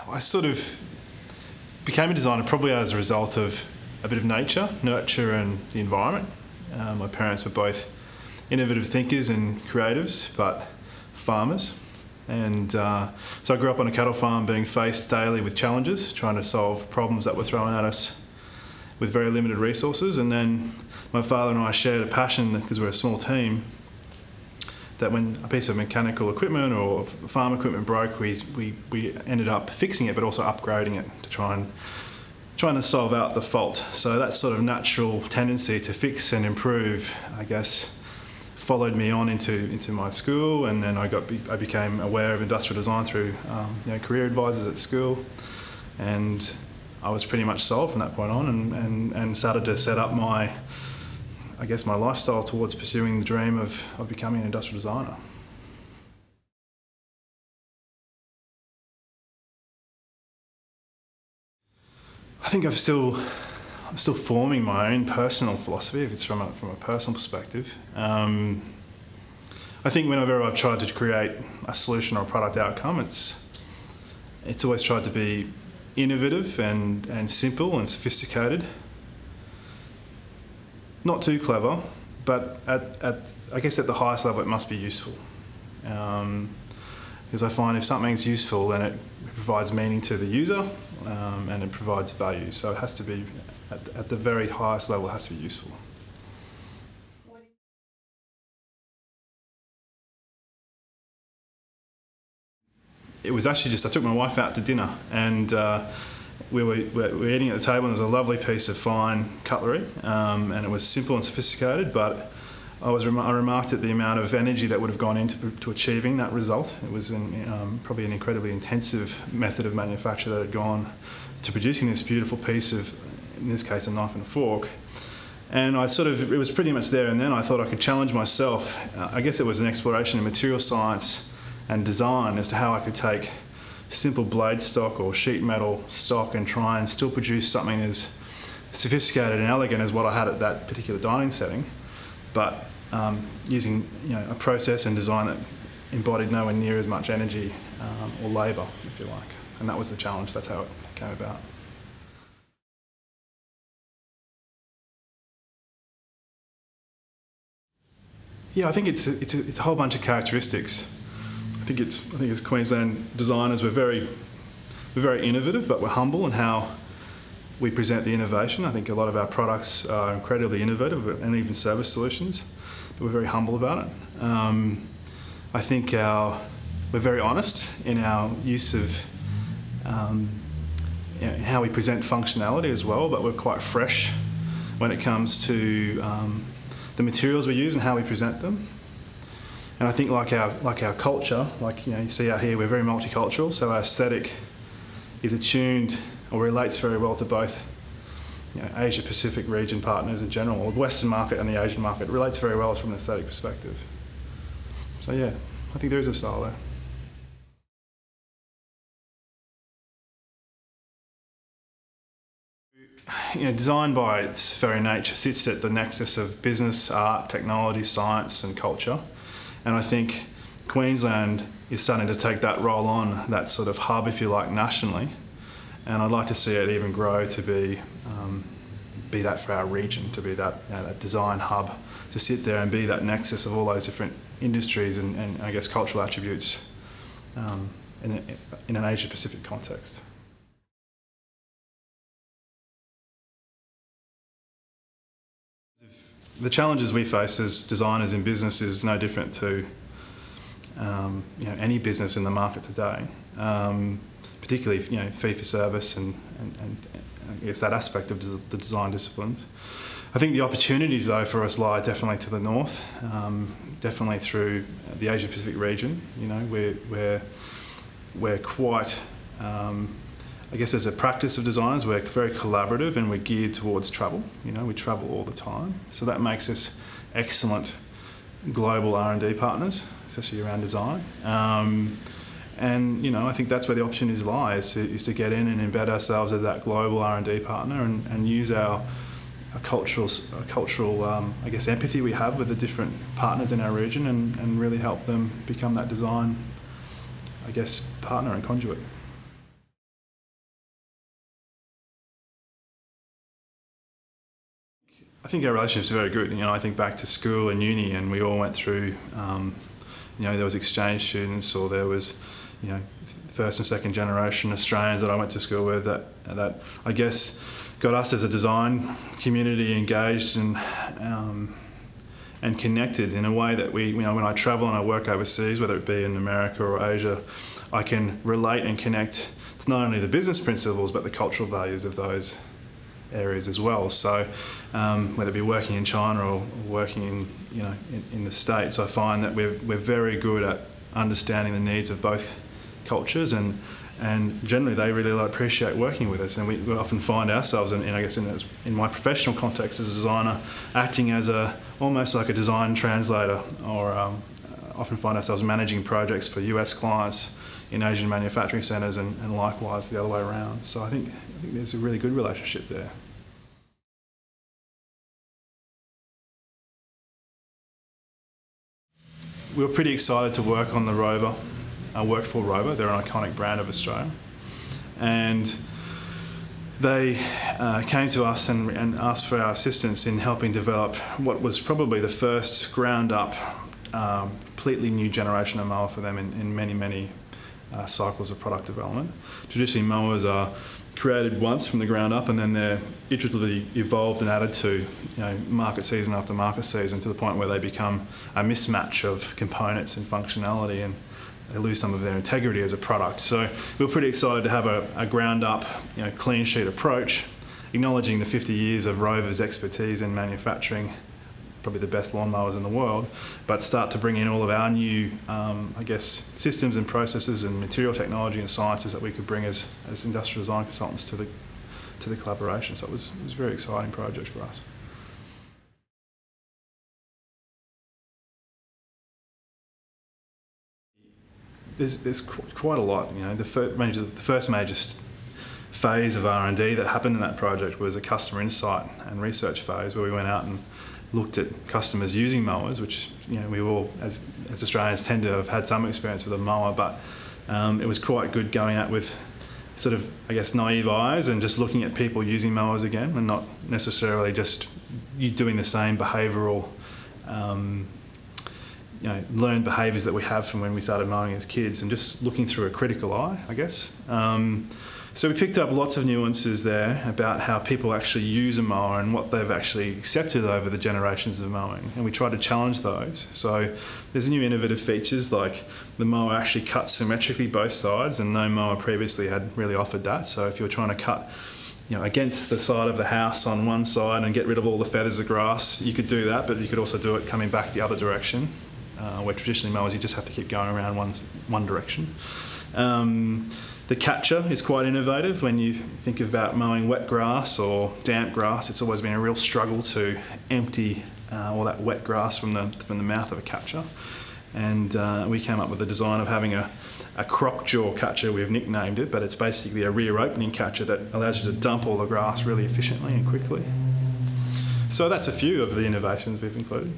I sort of became a designer probably as a result of a bit of nature, nurture and the environment. My parents were both innovative thinkers and creatives, but farmers. And so I grew up on a cattle farm being faced daily with challenges, trying to solve problems that were thrown at us with very limited resources. And then my father and I shared a passion, because we're a small team, that when a piece of mechanical equipment or farm equipment broke, we ended up fixing it, but also upgrading it to trying to solve out the fault. So that sort of natural tendency to fix and improve, I guess, followed me on into my school, and then I became aware of industrial design through career advisors at school, and I was pretty much sold from that point on, and started to set up my lifestyle towards pursuing the dream of becoming an industrial designer. I think I'm still forming my own personal philosophy, if it's from a personal perspective. I think whenever I've tried to create a solution or a product outcome, it's always tried to be innovative and simple and sophisticated. Not too clever, but I guess at the highest level it must be useful. Because I find if something's useful, then it provides meaning to the user, and it provides value. So it has to be, at the very highest level, it has to be useful. It was actually just, I took my wife out to dinner, and we were eating at the table, and there was a lovely piece of fine cutlery, and it was simple and sophisticated, but I remarked at the amount of energy that would have gone into achieving that result. It was probably an incredibly intensive method of manufacture that had gone to producing this beautiful piece of, in this case, a knife and a fork. And it was pretty much there and then. I thought I could challenge myself. I guess it was an exploration in material science and design as to how I could take simple blade stock or sheet metal stock and try and still produce something as sophisticated and elegant as what I had at that particular dining setting, but using a process and design that embodied nowhere near as much energy or labour, if you like. And that was the challenge. That's how it came about. Yeah, I think it's a whole bunch of characteristics. I think as Queensland designers, we're very innovative, but we're humble in how we present the innovation. I think a lot of our products are incredibly innovative, and even service solutions, but we're very humble about it. I think we're very honest in our use of how we present functionality as well, but we're quite fresh when it comes to the materials we use and how we present them. And I think like our culture, you see out here, we're very multicultural, so our aesthetic is attuned or relates very well to both Asia Pacific region partners in general, or the Western market and the Asian market. It relates very well from an aesthetic perspective. So yeah, I think there is a style there. Design by its very nature sits at the nexus of business, art, technology, science and culture. And I think Queensland is starting to take that role on, that sort of hub, if you like, nationally. And I'd like to see it even grow to be that for our region, to be that, that design hub, to sit there and be that nexus of all those different industries and I guess cultural attributes in an Asia Pacific context. The challenges we face as designers in business is no different to any business in the market today, particularly fee for service and I guess that aspect of the design disciplines. I think the opportunities though for us lie definitely to the north, definitely through the Asia Pacific region. We're quite I guess as a practice of designers, we're very collaborative and we're geared towards travel. We travel all the time. So that makes us excellent global R&D partners, especially around design. And I think that's where the opportunities lie, is to get in and embed ourselves as that global R&D partner and use our cultural I guess, empathy we have with the different partners in our region and really help them become that design, I guess, partner and conduit. I think our relationship's very good. I think back to school and uni, and we all went through, there was exchange students, or there was, first and second generation Australians that I went to school with that I guess got us as a design community engaged and connected in a way that when I travel and I work overseas, whether it be in America or Asia, I can relate and connect to not only the business principles but the cultural values of those areas as well. So whether it be working in China or working in the States, I find that we're very good at understanding the needs of both cultures, and generally they really appreciate working with us, and we often find ourselves in my professional context as a designer acting as almost like a design translator, or often find ourselves managing projects for US clients in Asian manufacturing centres, and likewise the other way around. So I think there's a really good relationship there. We were pretty excited to work on the Rover, work for Rover. They're an iconic brand of Australia. And they came to us and asked for our assistance in helping develop what was probably the first ground-up, completely new generation of mower for them in many cycles of product development. Traditionally, mowers are created once from the ground up, and then they're iteratively evolved and added to market season after market season, to the point where they become a mismatch of components and functionality, and they lose some of their integrity as a product. So we were pretty excited to have a ground up, clean sheet approach, acknowledging the 50 years of Rover's expertise in manufacturing probably the best lawnmowers in the world, but start to bring in all of our new, systems and processes and material technology and sciences that we could bring as industrial design consultants to the collaboration. So it was a very exciting project for us. There's quite a lot. The first major phase of R&D that happened in that project was a customer insight and research phase, where we went out and looked at customers using mowers, which we all, as Australians, tend to have had some experience with a mower, but it was quite good going out with sort of, naive eyes and just looking at people using mowers again, and not necessarily just you doing the same behavioural, learned behaviours that we have from when we started mowing as kids, and just looking through a critical eye, I guess. So we picked up lots of nuances there about how people actually use a mower and what they've actually accepted over the generations of mowing, and we tried to challenge those. So there's new innovative features, like the mower actually cuts symmetrically both sides, and no mower previously had really offered that. So if you were trying to cut against the side of the house on one side and get rid of all the feathers of grass, you could do that, but you could also do it coming back the other direction, where traditionally mowers you just have to keep going around one direction. The catcher is quite innovative. When you think about mowing wet grass or damp grass, it's always been a real struggle to empty all that wet grass from the mouth of a catcher. And we came up with the design of having a croc jaw catcher, we've nicknamed it, but it's basically a rear opening catcher that allows you to dump all the grass really efficiently and quickly. So that's a few of the innovations we've included.